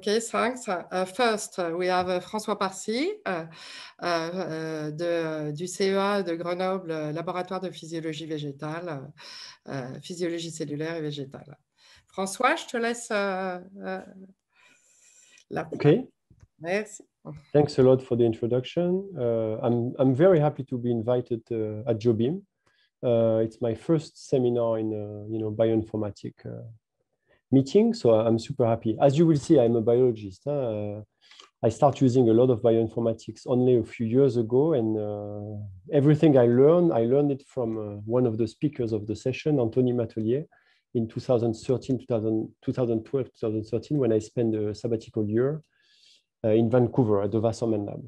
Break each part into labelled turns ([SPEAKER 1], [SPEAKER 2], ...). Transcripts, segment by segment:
[SPEAKER 1] Okay, thanks. First, we have François Parcy du CEA de Grenoble, laboratoire de physiologie végétale, physiologie cellulaire et végétale. François, je te laisse la
[SPEAKER 2] Okay.
[SPEAKER 1] Merci.
[SPEAKER 2] Thanks a lot for the introduction. I'm very happy to be invited at JOBIM. It's my first seminar in bioinformatics meeting, so I'm super happy. As you will see, I'm a biologist. I started using a lot of bioinformatics only a few years ago, and everything I learned it from one of the speakers of the session, Anthony Matelier, in 2012, 2013, when I spent a sabbatical year in Vancouver at the Wasserman Lab.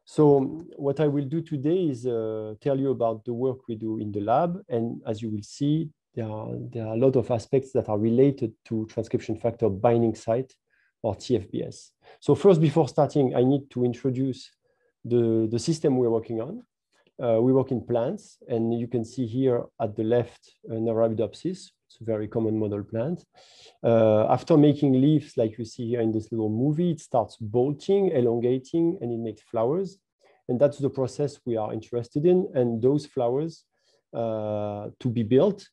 [SPEAKER 2] So what I will do today is tell you about the work we do in the lab, and as you will see, there are a lot of aspects that are related to transcription factor binding site, or TFBS. So first, before starting, I need to introduce the system we're working on. We work in plants, and you can see here at the left, Arabidopsis. It's a very common model plant. After making leaves, like you see here in this little movie, it starts bolting, elongating, and it makes flowers. And that's the process we are interested in. And those flowers, to be built,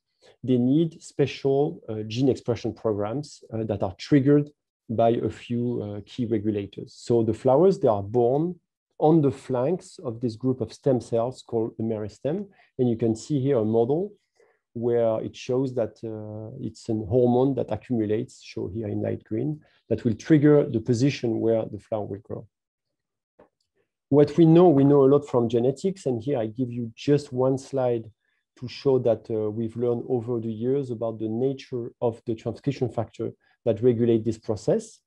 [SPEAKER 2] they need special gene expression programs that are triggered by a few key regulators. So the flowers, they are born on the flanks of this group of stem cells called the meristem. And you can see here a model where it shows that it's a hormone that accumulates, shown here in light green, that will trigger the position where the flower will grow. What we know a lot from genetics, and here I give you just one slide to show that we've learned over the years about the nature of the transcription factor that regulate this process.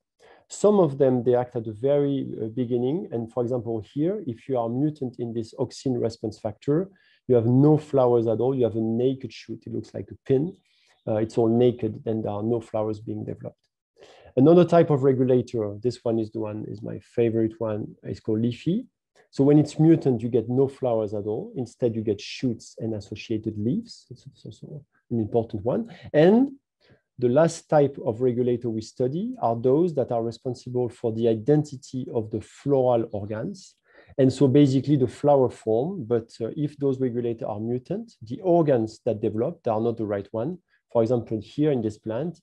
[SPEAKER 2] Some of them, they act at the very beginning. And for example, here, if you are mutant in this auxin response factor, you have no flowers at all. You have a naked shoot. It looks like a pin. It's all naked, and there are no flowers being developed. Another type of regulator, this one is my favorite one, is called LIFI. So when it's mutant, you get no flowers at all. Instead, you get shoots and associated leaves. It's also an important one. And the last type of regulator we study are those that are responsible for the identity of the floral organs. And so basically the flower form, but if those regulators are mutant, the organs that develop, they are not the right one. For example, here in this plant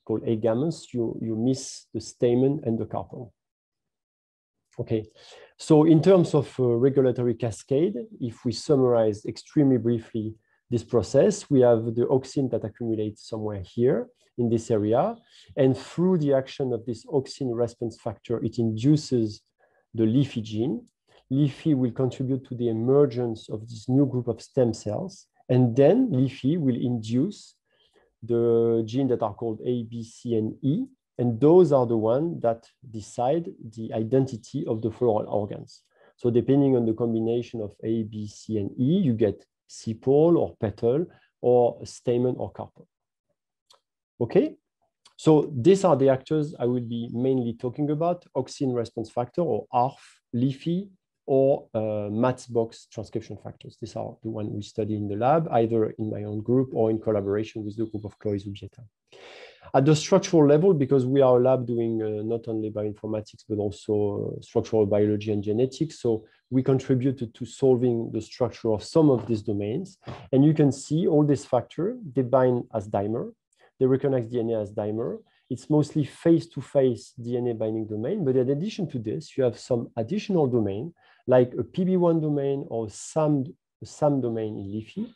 [SPEAKER 2] called Agamus, you miss the stamen and the carpel. Okay, so in terms of regulatory cascade, if we summarize extremely briefly this process, we have the auxin that accumulates somewhere here in this area. And through the action of this auxin response factor, it induces the LIFI gene. LIFI will contribute to the emergence of this new group of stem cells. And then LIFI will induce the genes that are called A, B, C, and E. And those are the ones that decide the identity of the floral organs. So depending on the combination of A, B, C, and E, you get sepal or petal or stamen or carpel. Okay, so these are the actors I will be mainly talking about: auxin response factor, or ARF, LIFI, or Matchbox transcription factors. These are the ones we study in the lab, either in my own group or in collaboration with the group of Chloe Zubieta. At the structural level, because we are a lab doing not only bioinformatics, but also structural biology and genetics, so we contributed to solving the structure of some of these domains. And you can see all these factors, they bind as dimer. They recognize DNA as dimer. It's mostly face-to-face DNA binding domain, but in addition to this, you have some additional domain, like a PB1 domain or SAM domain in LIFI,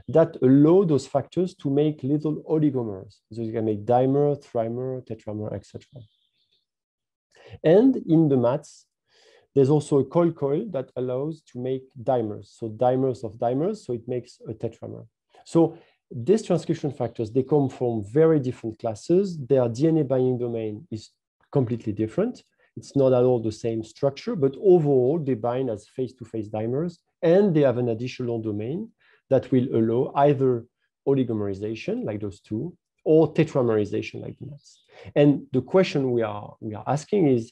[SPEAKER 2] that allow those factors to make little oligomers. So you can make dimer, trimer, tetramer, etc. And in the mats, there's also a coil that allows to make dimers. So dimers of dimers, so it makes a tetramer. So these transcription factors, they come from very different classes. Their DNA binding domain is completely different. It's not at all the same structure, but overall they bind as face-to-face dimers, and they have an additional domain that will allow either oligomerization, like those two, or tetramerization, like the nuts. And the question we are asking is,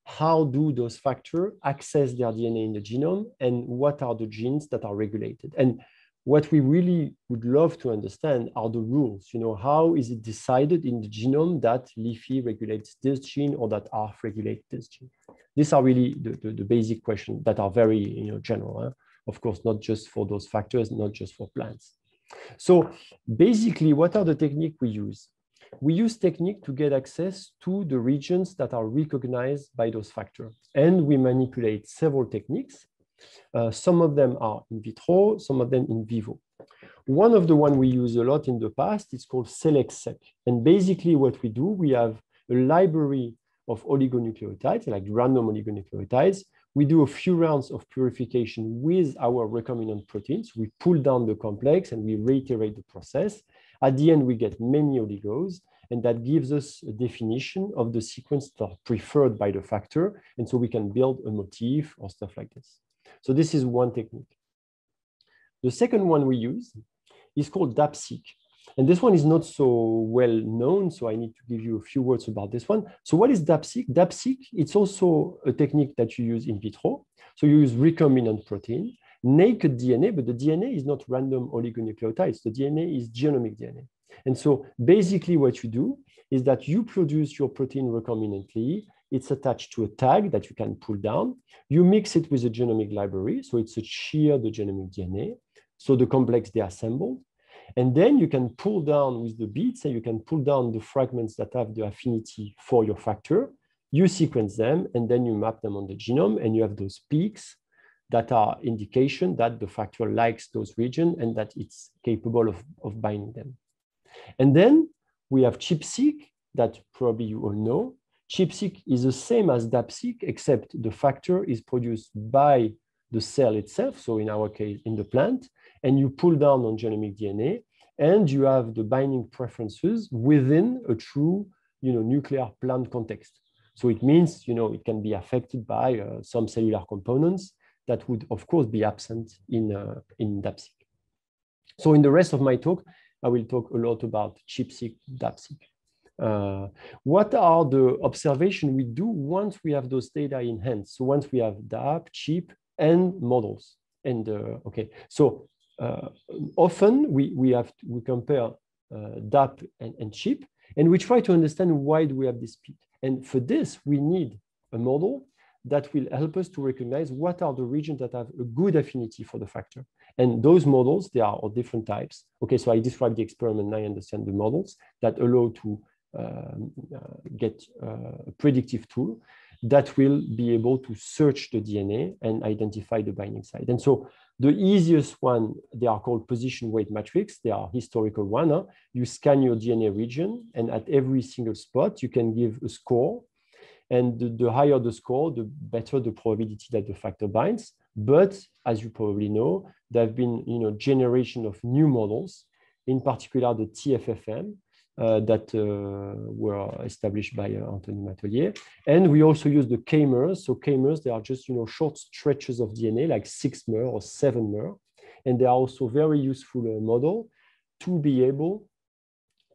[SPEAKER 2] how do those factors access their DNA in the genome, and what are the genes that are regulated? And what we really would love to understand are the rules. You know, how is it decided in the genome that LIFI regulates this gene or that ARF regulates this gene? These are really the basic questions that are very, you know, general. Of course, not just for those factors, not just for plants. So basically, what are the techniques we use? We use technique to get access to the regions that are recognized by those factors. And we manipulate several techniques. Some of them are in vitro, some of them in vivo. One of the one we use a lot in the past is called SelectSeq. And basically what we do, we have a library of oligonucleotides, like random oligonucleotides. We do a few rounds of purification with our recombinant proteins. We pull down the complex and we reiterate the process. At the end, we get many oligos, and that gives us a definition of the sequence that are preferred by the factor. And so we can build a motif or stuff like this. So this is one technique. The second one we use is called DAP-seq. And this one is not so well known, so I need to give you a few words about this one. So what is DAP-seq? DAP-seq, it's also a technique that you use in vitro. So you use recombinant protein, naked DNA, but the DNA is not random oligonucleotides. The DNA is genomic DNA. And so basically what you do is that you produce your protein recombinantly. It's attached to a tag that you can pull down. You mix it with a genomic library. So it's a shear, the genomic DNA. So the complex they assembled. And then you can pull down with the beads and you can pull down the fragments that have the affinity for your factor. You sequence them and then you map them on the genome and you have those peaks that are indication that the factor likes those regions and that it's capable of binding them. And then we have ChIP-seq that probably you all know. ChIP-seq is the same as DAP-seq, except the factor is produced by the cell itself, so in our case, in the plant, and you pull down on genomic DNA, and you have the binding preferences within a true, you know, nuclear plant context. So it means, you know, it can be affected by some cellular components that would, of course, be absent in DAP-seq. So in the rest of my talk, I will talk a lot about ChIP-seq, DAP-seq. What are the observations we do once we have those data in hand? So once we have DAP, ChIP, and models. And okay, so often we compare DAP and ChIP, and we try to understand why do we have this peak. And for this, we need a model that will help us to recognize what are the regions that have a good affinity for the factor. And those models, they are of different types. Okay, so I described the experiment, now I understand the models that allow to get a predictive tool that will be able to search the DNA and identify the binding site. And so the easiest one, they are called position weight matrix. They are historical one. You scan your DNA region, and at every single spot, you can give a score. And the higher the score, the better the probability that the factor binds. But as you probably know, there have been, you know, generation of new models, in particular the TFFM, that were established by Anthony Matelier. And we also use the K-mers. So K-mers, they are just, you know, short stretches of DNA, like 6-mer or 7-mer. And they are also very useful model to be able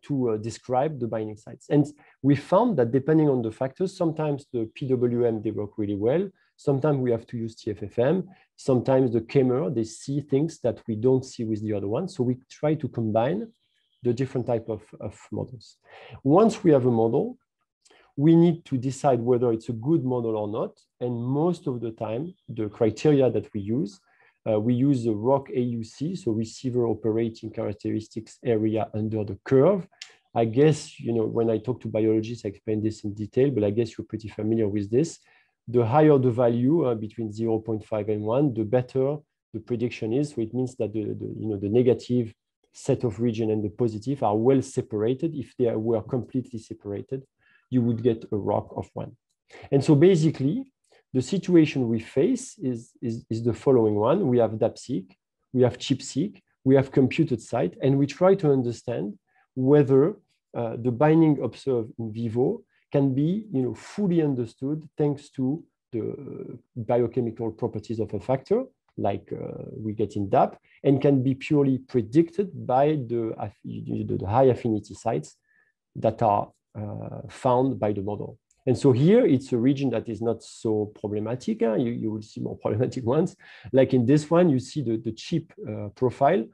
[SPEAKER 2] to describe the binding sites. And we found that depending on the factors, sometimes the PWM, they work really well. Sometimes we have to use TFFM. Sometimes the K-mer, they see things that we don't see with the other one. So we try to combine the different type of models. Once we have a model, we need to decide whether it's a good model or not. And most of the time, the criteria that we use the ROC AUC, so receiver operating characteristics area under the curve. I guess, you know, when I talk to biologists, I explain this in detail, but I guess you're pretty familiar with this. The higher the value between 0.5 and 1, the better the prediction is. So it means that the negative set of region and the positive are well separated. If they were completely separated, you would get a ROC of 1. And so basically, the situation we face is the following one. We have DAP-seq, we have ChIP-seq, we have computed site, and we try to understand whether the binding observed in vivo can be, you know, fully understood thanks to the biochemical properties of a factor, like we get in DAP, and can be purely predicted by the high affinity sites that are found by the model. And so here, it's a region that is not so problematic. You will see more problematic ones. Like in this one, you see the ChIP profile.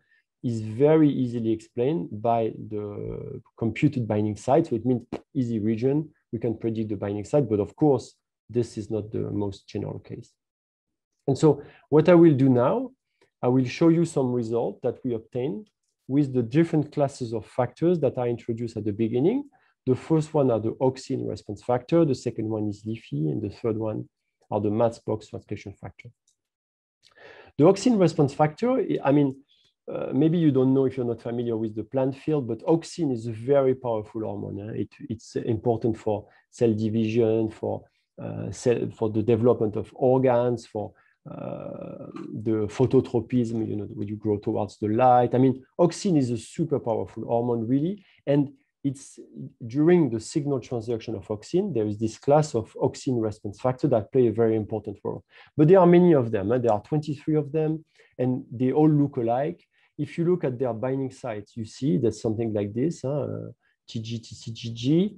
[SPEAKER 2] is very easily explained by the computed binding site. So it means easy region, we can predict the binding site, but of course, this is not the most general case. And so what I will do now, I will show you some results that we obtained with the different classes of factors that are introduced at the beginning. The first one are the auxin response factor, the second one is LIFI, and the third one are the Matchbox transcription factor. The auxin response factor, I mean, maybe you don't know if you're not familiar with the plant field, but auxin is a very powerful hormone. It's important for cell division, for the development of organs, for the phototropism, you know, when you grow towards the light. I mean, auxin is a super powerful hormone, really. And it's during the signal transduction of auxin, there is this class of auxin response factor that play a very important role. But there are many of them. There are 23 of them, and they all look alike. If you look at their binding sites, you see that something like this, TG, TCGG,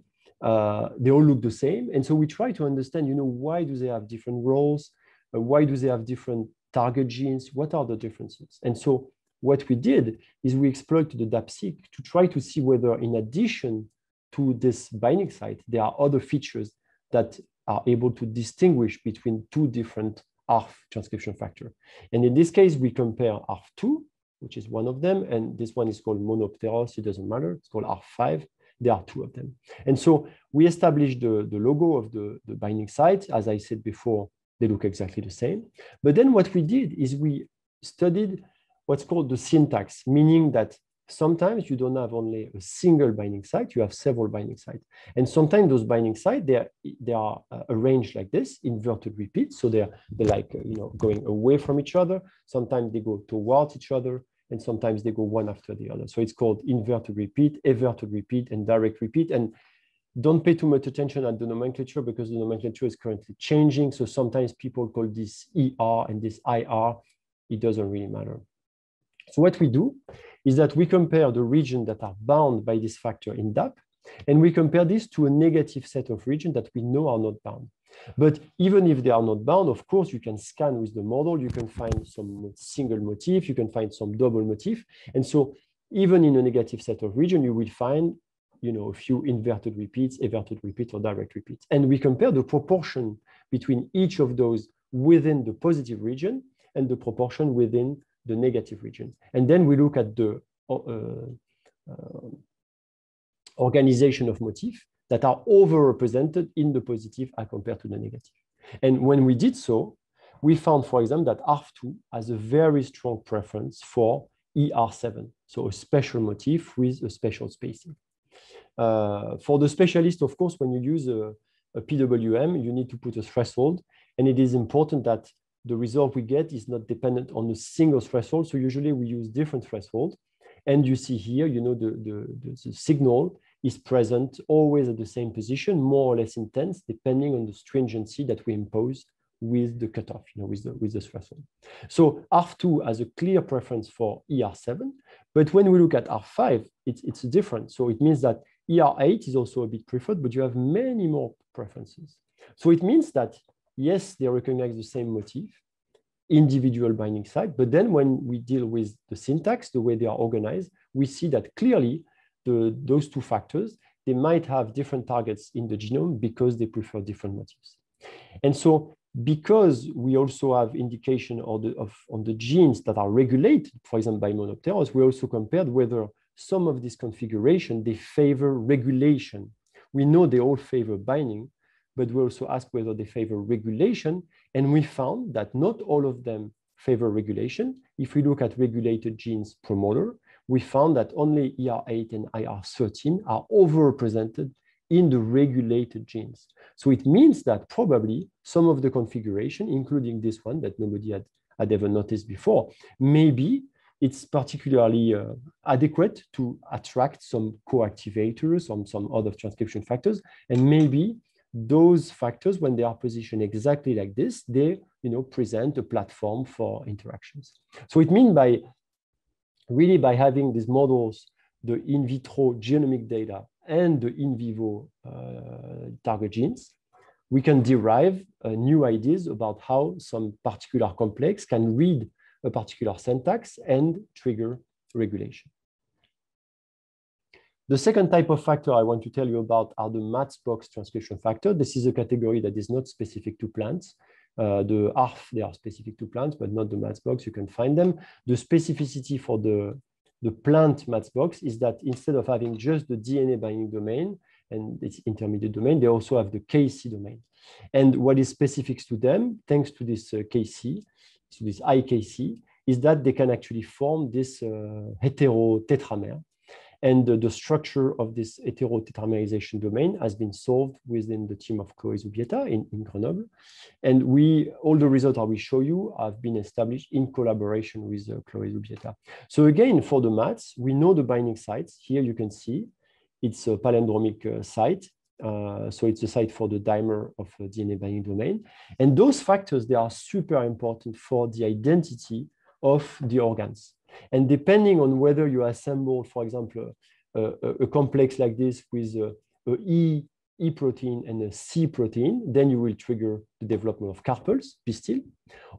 [SPEAKER 2] they all look the same. And so we try to understand, you know, why do they have different roles? Why do they have different target genes? What are the differences? And so what we did is we exploited the DAPSeq to try to see whether, in addition to this binding site, there are other features that are able to distinguish between two different ARF transcription factors. And in this case, we compare ARF2, which is one of them, and this one is called Monopteros. It doesn't matter. It's called ARF5. There are two of them. And so we established the logo of the binding site. As I said before, they look exactly the same. But then what we did is we studied what's called the syntax, meaning that sometimes you don't have only a single binding site, you have several binding sites. And sometimes those binding sites, they are arranged like this, inverted repeats. So they're like, you know, going away from each other. Sometimes they go towards each other, and sometimes they go one after the other. So it's called inverted repeat, everted repeat, and direct repeat. And don't pay too much attention at the nomenclature because the nomenclature is currently changing. So sometimes people call this ER and this IR. It doesn't really matter. So what we do is that we compare the regions that are bound by this factor in DAP, and we compare this to a negative set of regions that we know are not bound. But even if they are not bound, of course, you can scan with the model, you can find some single motif, you can find some double motif. And so even in a negative set of region, you will find, you know, a few inverted repeats, everted repeats, or direct repeats. And we compare the proportion between each of those within the positive region and the proportion within the negative region. And then we look at the organization of motifs that are overrepresented in the positive as compared to the negative. And when we did so, we found, for example, that ARF2 has a very strong preference for ER7, so a special motif with a special spacing. For the specialist, of course, when you use a PWM, you need to put a threshold, and it is important that the result we get is not dependent on a single threshold. So usually we use different thresholds. And you see here, you know, the signal is present always at the same position, more or less intense, depending on the stringency that we impose with the cutoff, you know, with the threshold. So ARF2 has a clear preference for ER7, but when we look at ARF5, it's different. So it means that ER8 is also a bit preferred, but you have many more preferences. So it means that, yes, they recognize the same motif, individual binding site, but then when we deal with the syntax, the way they are organized, we see that clearly those two factors, they might have different targets in the genome because they prefer different motifs. And so because we also have indication on the genes that are regulated, for example, by Monopteros, we also compared whether some of this configuration, they favor regulation. We know they all favor binding, but we also asked whether they favor regulation, and we found that not all of them favor regulation. If we look at regulated genes promoter, we found that only ER8 and IR13 are overrepresented in the regulated genes. So it means that probably some of the configuration, including this one that nobody had ever noticed before, maybe it's particularly adequate to attract some co-activators or some other transcription factors, and maybe those factors, when they are positioned exactly like this, they, you know, present a platform for interactions. So it means by having these models, the in vitro genomic data and the in vivo target genes, we can derive new ideas about how some particular complex can read a particular syntax and trigger regulation. The second type of factor I want to tell you about are the Matchbox transcription factor. This is a category that is not specific to plants. The ARF, they are specific to plants, but not the Matchbox. You can find them. The specificity for the plant Matchbox is that instead of having just the DNA binding domain and its intermediate domain, they also have the KC domain. And what is specific to them, thanks to this KC, so this IKC, is that they can actually form this heterotetramer. And the structure of this heterotetramerization domain has been solved within the team of Chloé Zubieta in Grenoble. And all the results I will show you have been established in collaboration with Chloé Zubieta. So again, for the mats, we know the binding sites. Here you can see it's a palindromic site. So it's a site for the dimer of DNA binding domain. And those factors, they are super important for the identity of the organs. And depending on whether you assemble, for example, a complex like this with a E protein and a C protein, then you will trigger the development of carpels, pistil.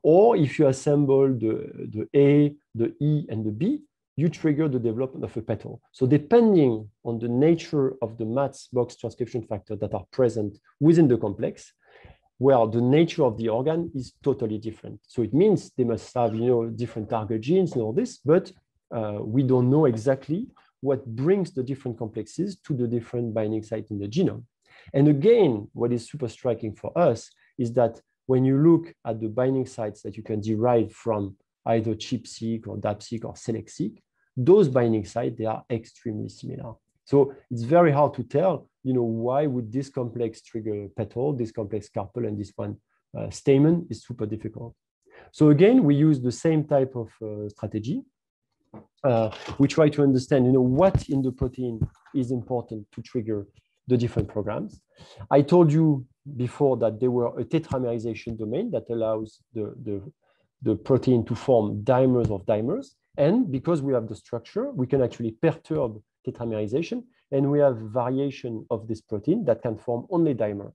[SPEAKER 2] Or if you assemble the A, the E, and the B, you trigger the development of a petal. So depending on the nature of the Matchbox transcription factor that are present within the complex, well, the nature of the organ is totally different. So it means they must have, different target genes and all this, but we don't know exactly what brings the different complexes to the different binding sites in the genome. And again, what is super striking for us is that when you look at the binding sites that you can derive from either ChIP-seq or DAP-seq or SELECT-seq, those binding sites, they are extremely similar. So it's very hard to tell, why would this complex trigger petal, this complex carpel, and this one stamen is super difficult. So again, we use the same type of strategy. We try to understand, what in the protein is important to trigger the different programs. I told you before that there were a tetramerization domain that allows the protein to form dimers of dimers. And because we have the structure, we can actually perturb tetramerization, and we have variation of this protein that can form only dimer.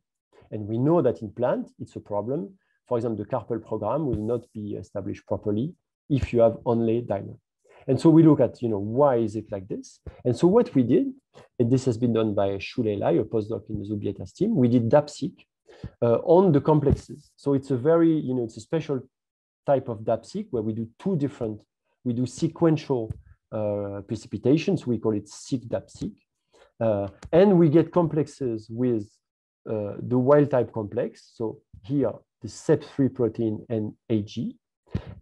[SPEAKER 2] And we know that in plant, it's a problem. For example, the carpel program will not be established properly if you have only dimer. And so we look at, why is it like this? And so what we did, and this has been done by Shu Leilai, a postdoc in the Zubieta's team, we did DAP-seq on the complexes. So it's a very, it's a special type of DAP-seq where we do sequential precipitations. We call it seq-DAP-seq. And we get complexes with the wild type complex. So here, the CEP3 protein and AG,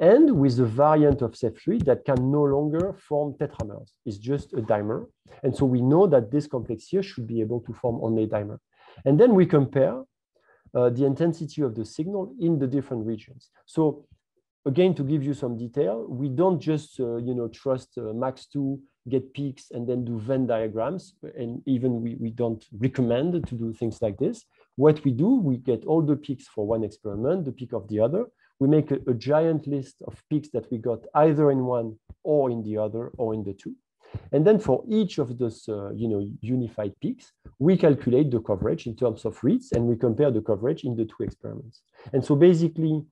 [SPEAKER 2] and with a variant of CEP3 that can no longer form tetramers. It's just a dimer. And so we know that this complex here should be able to form only dimer. And then we compare the intensity of the signal in the different regions. So again, to give you some detail, we don't just trust MAX2, get peaks, and then do Venn diagrams. And even we don't recommend to do things like this. What we do, we get all the peaks for one experiment, the peak of the other. We make a giant list of peaks that we got either in one or in the other or in the two. And then for each of those unified peaks, we calculate the coverage in terms of reads, and we compare the coverage in the two experiments. And so basically,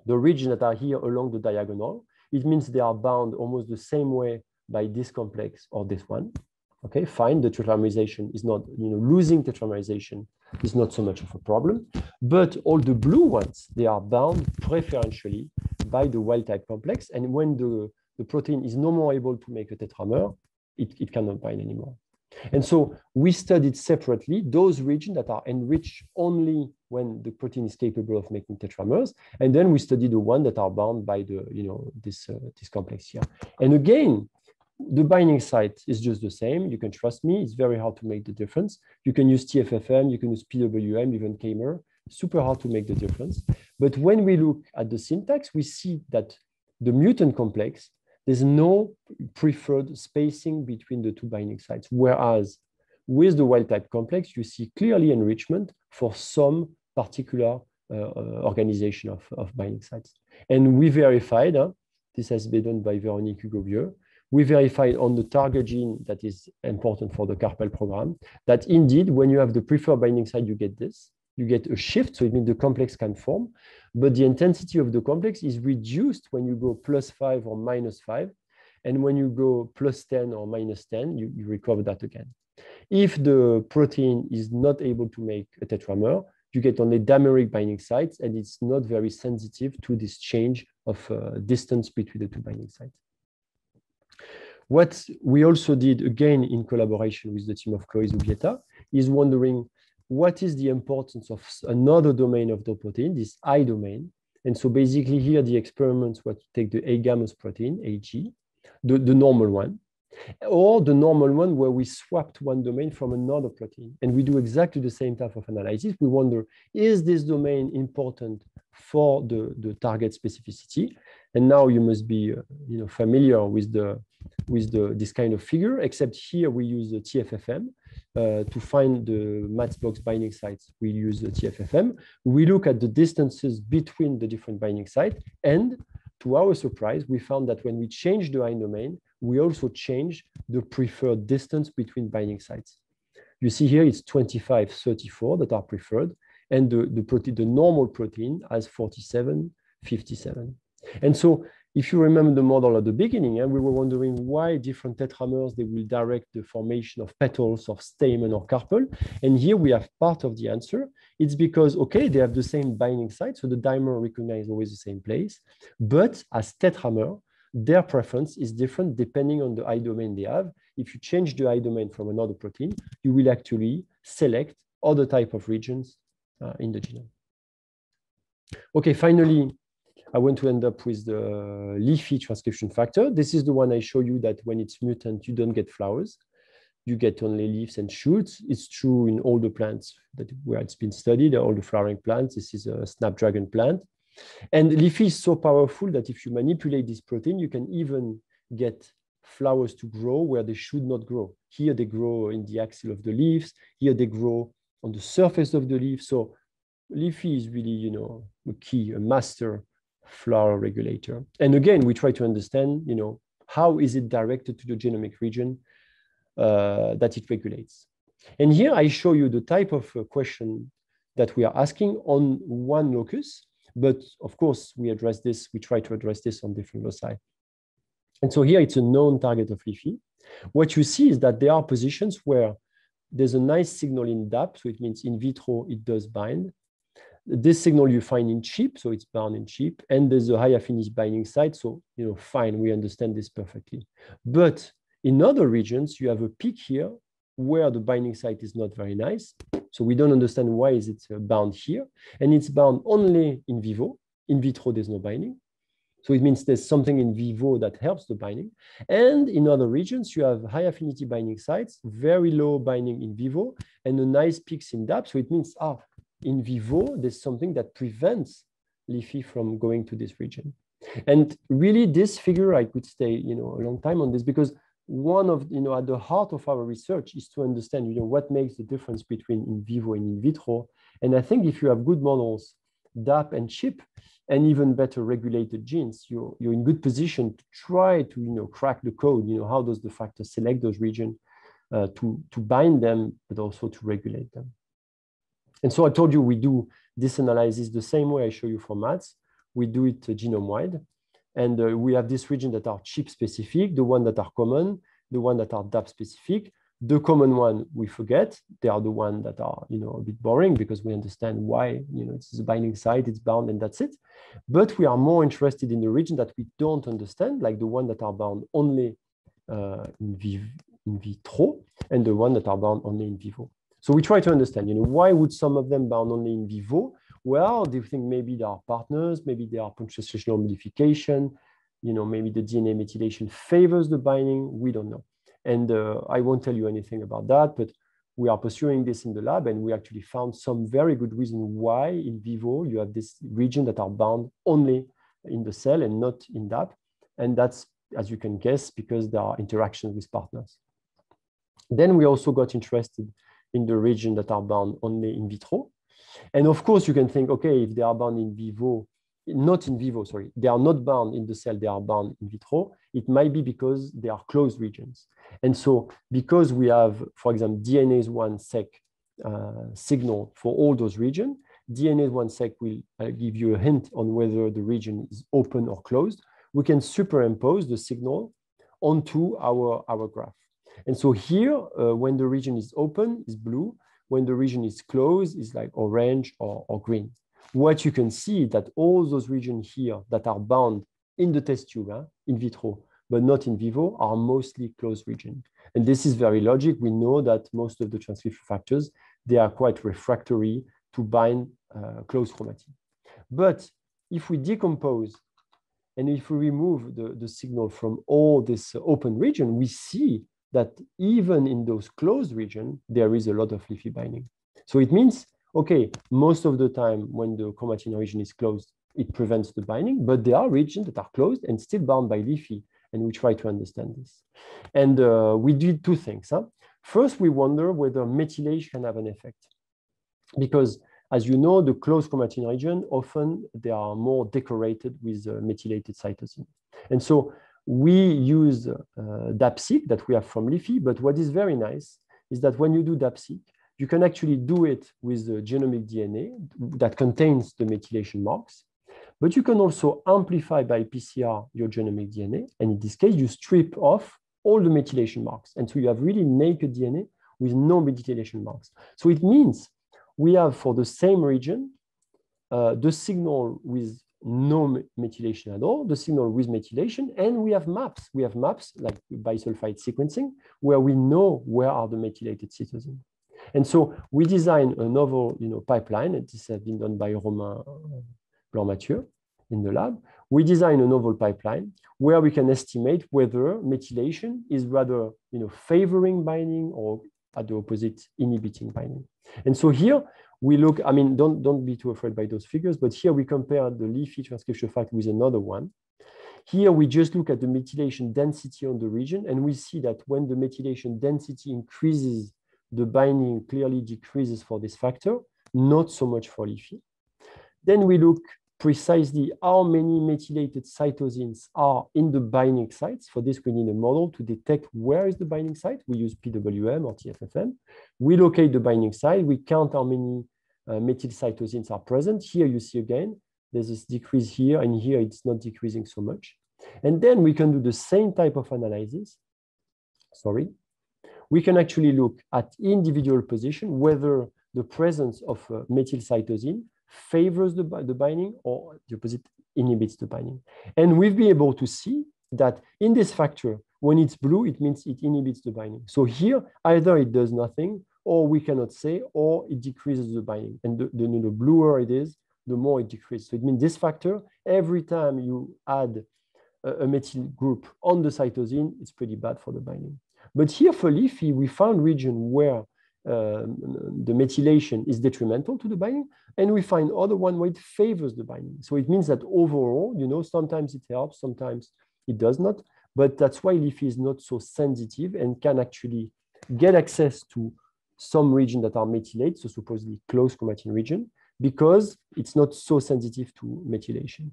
[SPEAKER 2] the regions that are here along the diagonal, it means they are bound almost the same way by this complex or this one. Okay, fine, the tetramerization is not, losing tetramerization is not so much of a problem, but all the blue ones, they are bound preferentially by the wild type complex. And when the protein is no more able to make a tetramer, it cannot bind anymore. And so we studied separately those regions that are enriched only when the protein is capable of making tetramers. And then we studied the ones that are bound by this complex here. And again, the binding site is just the same. You can trust me. It's very hard to make the difference. You can use TFFM, you can use PWM, even Kmer. Super hard to make the difference. But when we look at the syntax, we see that the mutant complex, there's no preferred spacing between the two binding sites. Whereas with the wild type complex, you see clearly enrichment for some particular organization of binding sites. And we verified, this has been done by Véronique Hugo-Vieux, we verified on the target gene that is important for the carpel program, that indeed, when you have the preferred binding site, you get this. You get a shift, so it means the complex can form, but the intensity of the complex is reduced when you go +5 or -5. And when you go plus 10 or minus 10, you recover that again. If the protein is not able to make a tetramer, you get only dimeric binding sites, and it's not very sensitive to this change of distance between the two binding sites. What we also did, again, in collaboration with the team of Chloe Zubieta, is wondering what is the importance of another domain of the protein, this I domain. And so basically here, the experiments were to take the A-gamous protein, AG, the normal one, or the normal one where we swapped one domain from another protein. And we do exactly the same type of analysis. We wonder, is this domain important for the target specificity? And now you must be familiar with this kind of figure, except here we use the TFFM to find the Matchbox binding sites. We use the TFFM. We look at the distances between the different binding sites, and to our surprise, we found that when we change the I domain, we also change the preferred distance between binding sites. You see here it's 25, 34 that are preferred, and the normal protein has 47, 57. And so if you remember the model at the beginning, we were wondering why different tetramers, they will direct the formation of petals or stamen or carpel. And here we have part of the answer. It's because, okay, they have the same binding site, so the dimer recognizes always the same place, but as tetramer, their preference is different depending on the I domain they have. If you change the I domain from another protein, you will actually select other type of regions in the genome. Okay, finally, I want to end up with the leafy transcription factor. This is the one I show you that when it's mutant, you don't get flowers. You get only leaves and shoots. It's true in all the plants where it's been studied, all the flowering plants. This is a snapdragon plant. And leafy is so powerful that if you manipulate this protein, you can even get flowers to grow where they should not grow. Here they grow in the axil of the leaves. Here they grow on the surface of the leaf. So leafy is really, a key, a master flower regulator. And again, we try to understand, how is it directed to the genomic region that it regulates. And here I show you the type of question that we are asking on one locus. But of course, we try to address this on different loci. And so here it's a known target of leafy. What you see is that there are positions where there's a nice signal in DAP, so it means in vitro it does bind. This signal you find in CHIP, so it's bound in CHIP, and there's a high affinity binding site, so fine, we understand this perfectly. But in other regions, you have a peak here where the binding site is not very nice. So we don't understand why is it bound here. And it's bound only in vivo. In vitro, there's no binding. So it means there's something in vivo that helps the binding. And in other regions, you have high affinity binding sites, very low binding in vivo, and a nice peaks in DAP. So it means, in vivo, there's something that prevents leafy from going to this region. And really, this figure, I could stay, a long time on this, because one of, at the heart of our research is to understand, what makes the difference between in vivo and in vitro. And I think if you have good models, DAP and CHIP, and even better regulated genes, you're in good position to try to, crack the code. How does the factor select those regions to bind them, but also to regulate them. And so I told you we do this analysis the same way I show you for MATS. We do it genome-wide. And we have these regions that are CHIP specific, the ones that are common, the ones that are DAP specific. The common one, we forget. They are the ones that are, a bit boring because we understand why, it's a binding site, it's bound, and that's it. But we are more interested in the region that we don't understand, like the ones that are bound only in vitro and the ones that are bound only in vivo. So we try to understand, why would some of them bound only in vivo? Well, do you think maybe there are partners, maybe there are punctuational modification, maybe the DNA methylation favors the binding, we don't know. And I won't tell you anything about that, but we are pursuing this in the lab, and we actually found some very good reason why in vivo you have this region that are bound only in the cell and not in DAP. And that's, as you can guess, because there are interactions with partners. Then we also got interested in the region that are bound only in vitro. And of course, you can think, okay, if they are bound in vivo, not in vivo, sorry, they are not bound in the cell, they are bound in vitro, it might be because they are closed regions. And so because we have, for example, DNase 1-seq signal for all those regions, DNase 1-seq will give you a hint on whether the region is open or closed. We can superimpose the signal onto our graph. And so here, when the region is open, is blue. When the region is closed, is like orange or green. What you can see is that all those regions here that are bound in the test tube, in vitro, but not in vivo, are mostly closed region. And this is very logic. We know that most of the transcription factors, they are quite refractory to bind closed chromatin. But if we decompose and if we remove the signal from all this open region, we see that even in those closed regions, there is a lot of LIFI binding. So it means, okay, most of the time when the chromatin region is closed, it prevents the binding, but there are regions that are closed and still bound by LIFI, and we try to understand this. And we did two things. First, we wonder whether methylation can have an effect. Because as you know, the closed chromatin region, often they are more decorated with methylated cytosine. And so we use DAP-seq that we have from LIFI, but what is very nice is that when you do DAP-seq, you can actually do it with the genomic DNA that contains the methylation marks, but you can also amplify by PCR your genomic DNA, and in this case, you strip off all the methylation marks, and so you have really naked DNA with no methylation marks. So it means we have, for the same region, the signal with no methylation at all, the signal with methylation, and we have maps. We have maps like bisulfite sequencing where we know where are the methylated cytosine. And so we design a novel pipeline, and this has been done by Romain Blanc-Mathieu in the lab. We design a novel pipeline where we can estimate whether methylation is rather favoring binding or at the opposite, inhibiting binding. And so here we look, I mean, don't be too afraid by those figures, but here we compare the LIFI transcription factor with another one. Here we just look at the methylation density on the region, and we see that when the methylation density increases, the binding clearly decreases for this factor, not so much for LIFI. Then we look precisely how many methylated cytosines are in the binding sites. For this, we need a model to detect where is the binding site. We use PWM or TFFM. We locate the binding site. We count how many methyl cytosines are present. Here you see again, there's this decrease here, and here it's not decreasing so much. And then we can do the same type of analysis. Sorry. We can actually look at individual position, whether the presence of methyl cytosine favors the binding or the opposite, inhibits the binding. And we've been able to see that in this factor, when it's blue, it means it inhibits the binding. So here, either it does nothing, or we cannot say, or it decreases the binding. And the bluer it is, the more it decreases. So it means this factor, every time you add a methyl group on the cytosine, it's pretty bad for the binding. But here for LIFI, we found region where the methylation is detrimental to the binding, and we find other one where it favors the binding. So it means that overall, sometimes it helps, sometimes it does not, but that's why LIFI is not so sensitive and can actually get access to some regions that are methylated, so supposedly closed chromatin region, because it's not so sensitive to methylation.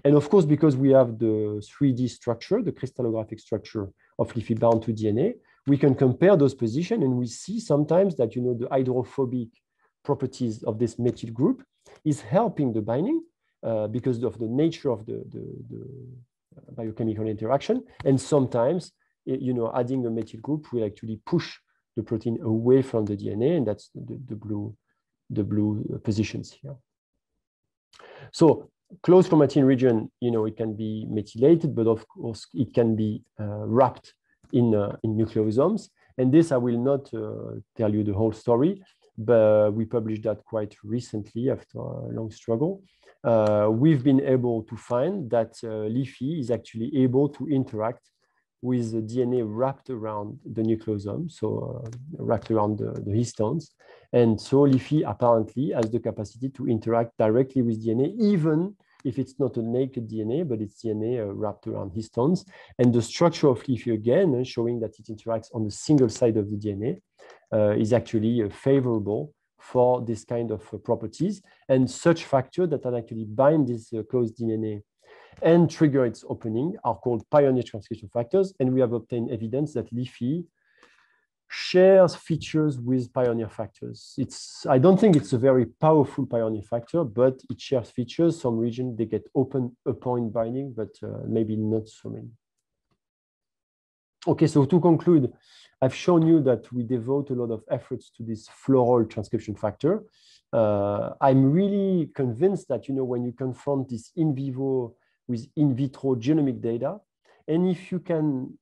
[SPEAKER 2] And of course, because we have the 3D structure, the crystallographic structure of LIFI bound to DNA, we can compare those positions, and we see sometimes that the hydrophobic properties of this methyl group is helping the binding because of the nature of the biochemical interaction. And sometimes, adding a methyl group will actually push the protein away from the DNA, and that's the blue positions here. So closed chromatin region, it can be methylated, but of course it can be wrapped in nucleosomes. And this, I will not tell you the whole story, but we published that quite recently after a long struggle. We've been able to find that LIFI is actually able to interact with the DNA wrapped around the nucleosome, so wrapped around the histones. And so LIFI apparently has the capacity to interact directly with DNA, even if it's not a naked DNA, but it's DNA wrapped around histones. And the structure of LIFI, again, showing that it interacts on the single side of the DNA, is actually favorable for this kind of properties. And such factors that actually bind this closed DNA and trigger its opening are called pioneer transcription factors. And we have obtained evidence that LIFI shares features with pioneer factors. I don't think it's a very powerful pioneer factor, but it shares features. Some regions, they get open upon binding, but maybe not so many. Okay, so to conclude, I've shown you that we devote a lot of efforts to this floral transcription factor. I'm really convinced that, when you confront this in vivo with in vitro genomic data, and if you can,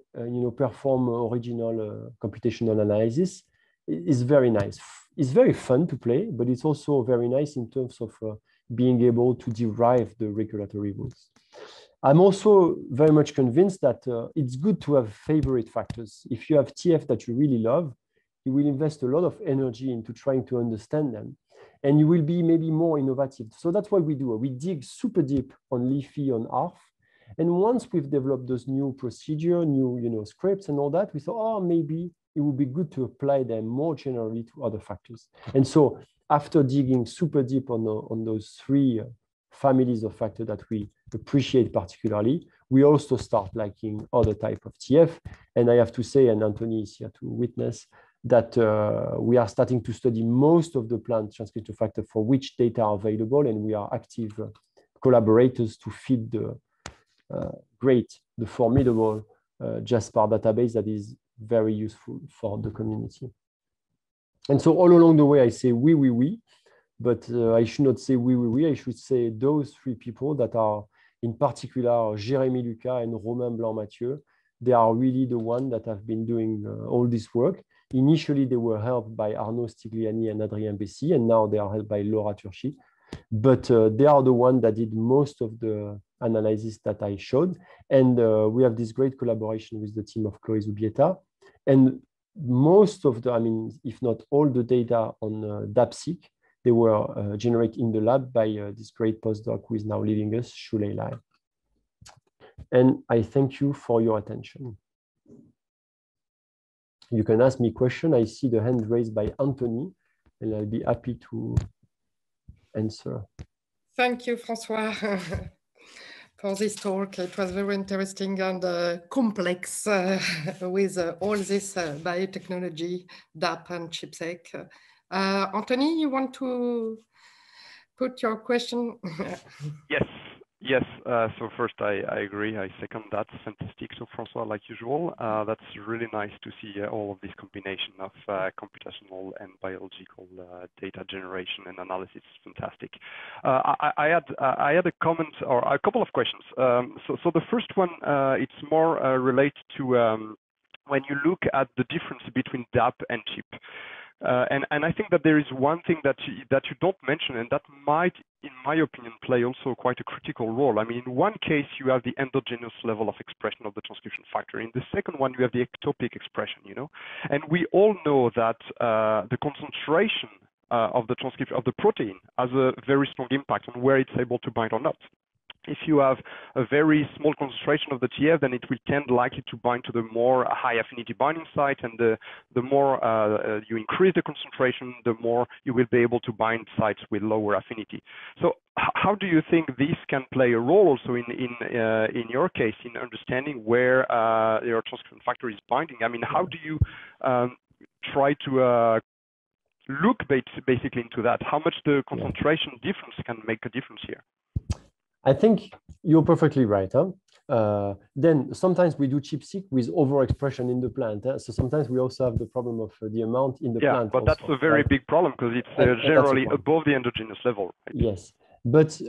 [SPEAKER 2] perform original computational analysis, it's very nice. It's very fun to play, but it's also very nice in terms of being able to derive the regulatory rules. I'm also very much convinced that it's good to have favorite factors. If you have TF that you really love, you will invest a lot of energy into trying to understand them, and you will be maybe more innovative. So that's what we do. We dig super deep on LIFI, on ARF, and once we've developed those new procedure, new scripts and all that, we thought, oh, maybe it would be good to apply them more generally to other factors. And so after digging super deep on those three families of factors that we appreciate particularly, we also start liking other type of TF. And I have to say, and Anthony is here to witness, that we are starting to study most of the plant transcription factor for which data are available, and we are active collaborators to feed the formidable JASPAR database that is very useful for the community. And so all along the way, I say we, but I should not say we. I should say those three people that are, in particular, Jérémy Lucas and Romain Blanc-Mathieu. They are really the ones that have been doing all this work. Initially, they were helped by Arnaud Stigliani and Adrien Bessy, and now they are helped by Laura Turchi. But they are the ones that did most of the analysis that I showed. And we have this great collaboration with the team of Chloé Zubieta. And most of the, if not all the data on DAPSIC, they were generated in the lab by this great postdoc who is now leaving us, Shulei Lai. And I thank you for your attention. You can ask me a question. I see the hand raised by Anthony, and I'll be happy to answer.
[SPEAKER 1] Thank you, François, for this talk. It was very interesting and complex with all this biotechnology, DAP and ChIP-seq. Anthony, you want to put your question?
[SPEAKER 3] Yes. So first, I agree. I second that. Fantastic. So François, like usual, that's really nice to see all of this combination of computational and biological data generation and analysis. Fantastic. I had a comment or a couple of questions. So the first one, it's more related to when you look at the difference between DAP and ChIP. And I think that there is one thing that you don't mention, and that might, in my opinion, play also quite a critical role. In one case, you have the endogenous level of expression of the transcription factor. In the second one, you have the ectopic expression, And we all know that the concentration of the transcription of the protein has a very strong impact on where it's able to bind or not. If you have a very small concentration of the TF, then it will tend likely to bind to the more high affinity binding site, and the more you increase the concentration, the more you will be able to bind sites with lower affinity. So how do you think this can play a role also in your case in understanding where your transcription factor is binding? How do you try to look basically into that? How much the concentration difference can make a difference here?
[SPEAKER 2] I think you're perfectly right. Then sometimes we do ChIP-seq with overexpression in the plant. So sometimes we also have the problem of the amount in the plant.
[SPEAKER 3] Yeah, but that's a very big problem because it's generally above the endogenous level. Right?
[SPEAKER 2] Yes, but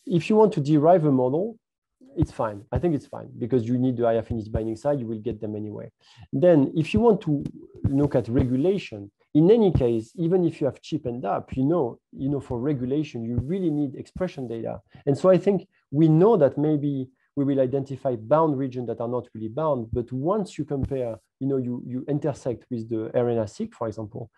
[SPEAKER 2] if you want to derive a model, it's fine. I think it's fine because you need the high affinity binding site. You will get them anyway. Then if you want to look at regulation, in any case, even if you have ChIP and DAP, for regulation, you really need expression data. And so I think we know that maybe we will identify bound regions that are not really bound, but once you compare, you intersect with the RNA-seq, for example,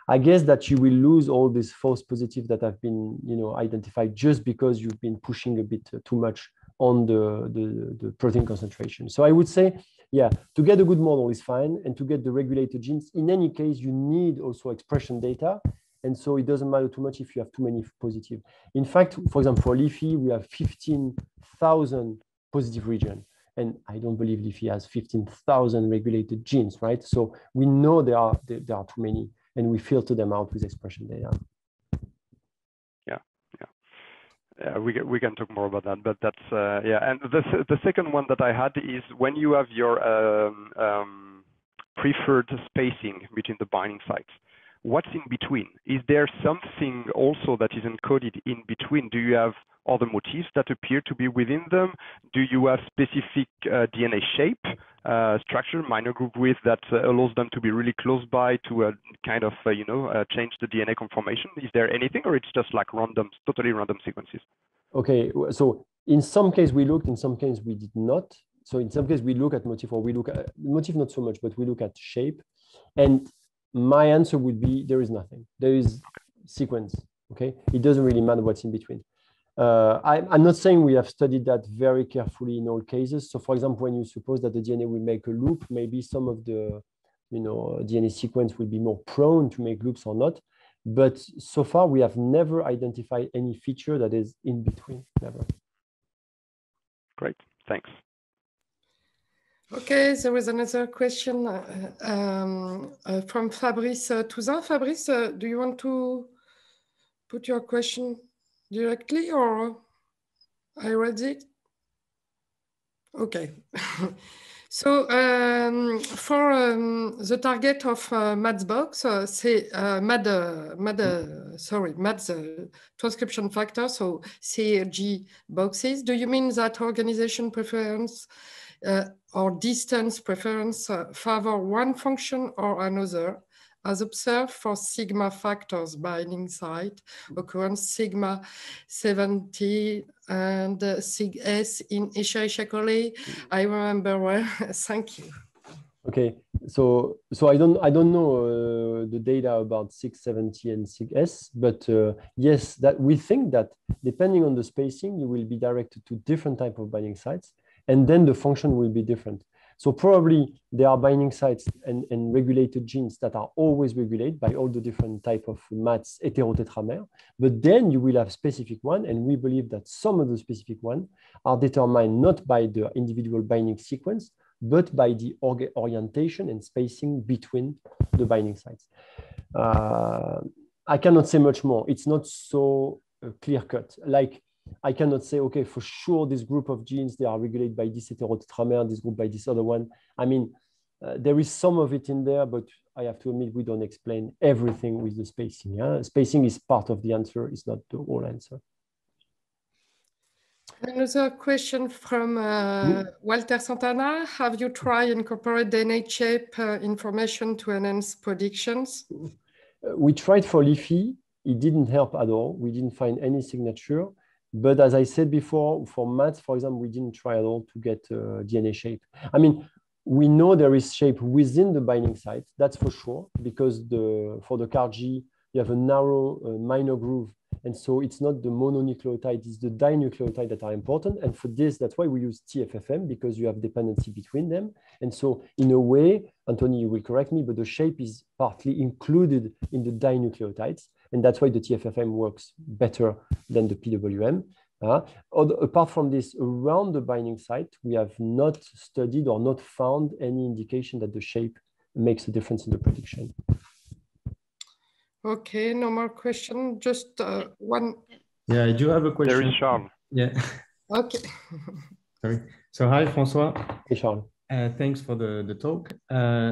[SPEAKER 2] I guess that you will lose all these false positives that have been, identified just because you've been pushing a bit too much on the protein concentration. So I would say, to get a good model is fine, and to get the regulated genes, in any case, you need also expression data, and so it doesn't matter too much if you have too many positive. In fact, for example, for LIFI, we have 15,000 positive regions, and I don't believe LIFI has 15,000 regulated genes, right? So we know there are too many, and we filter them out with expression data.
[SPEAKER 3] we can talk more about that, but that's yeah. And the second one that I had is when you have your preferred spacing between the binding sites, what's in between? Is there something also that is encoded in between? Do you have other motifs that appear to be within them? Do you have specific DNA shape, structure, minor group width that allows them to be really close by to kind of, change the DNA conformation? Is there anything, or it's just like random, totally random sequences?
[SPEAKER 2] Okay, so in some case we looked, in some case we did not. So in some case we look at motif, or we look at motif not so much, but we look at shape. And my answer would be there is nothing. There is sequence, okay? It doesn't really matter what's in between. I'm not saying we have studied that very carefully in all cases. So for example, when you suppose that the DNA will make a loop, maybe some of the DNA sequence will be more prone to make loops or not. But so far, we have never identified any feature that is in between, never.
[SPEAKER 3] Great, thanks.
[SPEAKER 1] Okay, there was another question from Fabrice Touzin. Fabrice, do you want to put your question directly, or I read it? Okay. So for the target of MADS box, c'est MADS transcription factor, so CAG boxes. Do you mean that organization preference or distance preference favor one function or another, as observed for sigma factors binding site occurrence sigma 70 and sig S in Escherichia coli? I remember well. Thank you.
[SPEAKER 2] Okay, so I don't know the data about 670 and sig S, but yes, that we think that depending on the spacing, you will be directed to different type of binding sites, and then the function will be different. So probably there are binding sites and regulated genes that are always regulated by all the different type of MADS heterotetramer, but then you will have specific one, and we believe that some of the specific one are determined not by the individual binding sequence, but by the orientation and spacing between the binding sites. I cannot say much more. It's not so clear-cut. Like, I cannot say, okay, for sure, this group of genes, they are regulated by this heterotetramer, this group by this other one. I mean, there is some of it in there, but I have to admit, we don't explain everything with the spacing. Yeah? Spacing is part of the answer, it's not the whole answer.
[SPEAKER 1] Another question from Walter Santana. Have you tried incorporate DNA shape information to enhance predictions?
[SPEAKER 2] We tried for LIFI. It didn't help at all. We didn't find any signature. But as I said before, for MADS, for example, we didn't try at all to get DNA shape. I mean, we know there is shape within the binding site, that's for sure, because for the CAR-G, you have a narrow minor groove. And so it's not the mononucleotide, it's the dinucleotide that are important. And for this, that's why we use TFFM, because you have dependency between them. And so in a way, Anthony, you will correct me, but the shape is partly included in the dinucleotides. And that's why the TFFM works better than the PWM. Apart from this, around the binding site, we have not studied or not found any indication that the shape makes a difference in the prediction.
[SPEAKER 1] Okay, no more question. Just one.
[SPEAKER 4] Yeah, I do have a question.
[SPEAKER 3] There is Charles.
[SPEAKER 4] Yeah.
[SPEAKER 1] Okay.
[SPEAKER 4] Sorry. So hi, Francois.
[SPEAKER 2] Hey, Charles.
[SPEAKER 4] Thanks for the talk.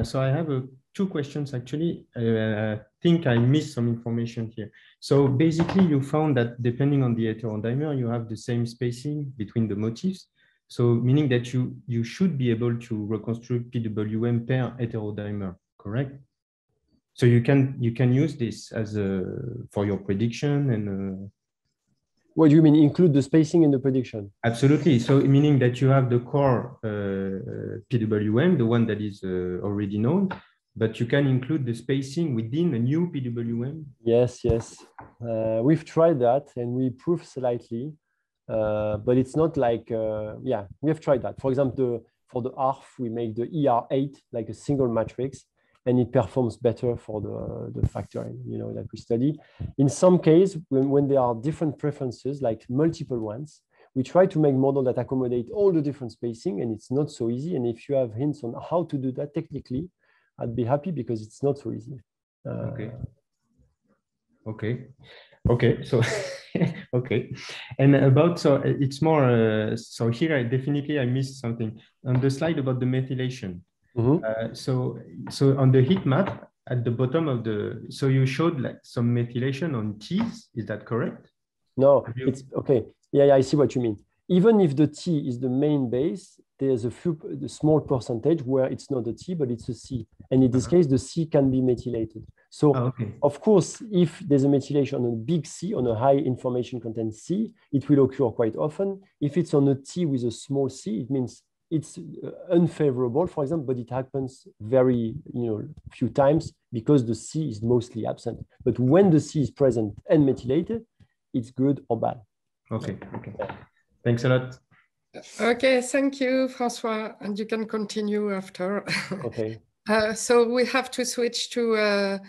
[SPEAKER 4] So I have two questions, actually. I think I missed some information here. So basically, you found that depending on the heterodimer, you have the same spacing between the motifs. So meaning that you should be able to reconstruct PWM per heterodimer, correct? So you can use this as for your prediction and.
[SPEAKER 2] What do you mean, include the spacing in the prediction?
[SPEAKER 4] Absolutely. So meaning that you have the core PWM, the one that is already known, but you can include the spacing within a new PWM.
[SPEAKER 2] Yes, yes. We've tried that and we improved slightly, but it's not like, yeah, we have tried that. For example, for the ARF, we make the ER8 like a single matrix, and it performs better for the factoring, that we study. In some cases, when there are different preferences, like multiple ones, we try to make models that accommodate all the different spacing, and it's not so easy. And if you have hints on how to do that technically, I'd be happy, because it's not so easy.
[SPEAKER 4] Okay. Okay, so okay, and about so it's more so here I missed something on the slide about the methylation. So on the heat map at the bottom of the, so you showed like some methylation on T's, is that correct?
[SPEAKER 2] No, it's okay. Yeah, I see what you mean. Even if the T is the main base, there's a small percentage where it's not a T, but it's a C. And in this case, the C can be methylated. So of course, if there's a methylation on a big C, on a high information content C, it will occur quite often. If it's on a T with a small c, it means it's unfavorable, for example, but it happens very, few times because the C is mostly absent. But when the C is present and methylated, it's good or bad.
[SPEAKER 4] Okay. Thanks a lot.
[SPEAKER 1] Okay, thank you, Francois. And you can continue after.
[SPEAKER 2] Okay.
[SPEAKER 1] So we have to switch to